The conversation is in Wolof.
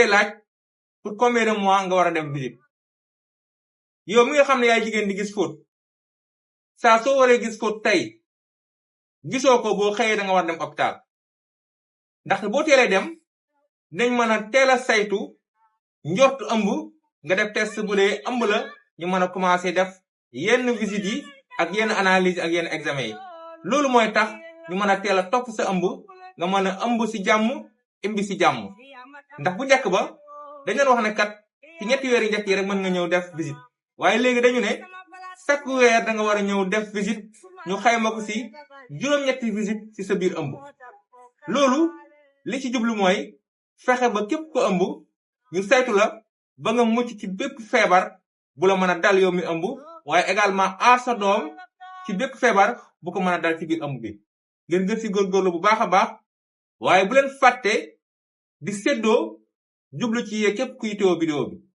lay laaj pour combien de mois nga war a dem visite yow mi nga xam ne yaay jigéen di gis fóot saa soo waree gis fóot tey gisoo ko boo xëyee da nga war dem hôpital ndax boo teelee dem dañ mën a teel a saytu njortu ëmb nga def test bu dee ëmb la ñu mën a commencé def yenn visite yi ak yenn analyse ak yenn examen yi loolu mooy tax ñu mën a teel a topp sa ëmb nga mën a ëmb ci jàmm imbi ci jàmm ndax bu njëkk ba dañ leen wax ne kat ci ñetti weer yi njëkk yi rek mën nga ñëw def visite waaye léegi dañu ne chaque weer da nga war a ñëw def visite ñu xayma ko ci juróom-ñetti visite ci sa biir ëmb loolu li ci jublu mooy fexe ba képp ko ëmb ñu saytu la ba nga mucc ci bépp feebar bu la mën a dal yow mi ëmb waaye également aar sa doom ci bépp feebar bu ko mën a dal ci biir ëmb bi ngeen gën ci góorgóorlu bu baax a baax waaye bu leen fàtte di séddoo jublu ci képp kuy teewoo vidéo bi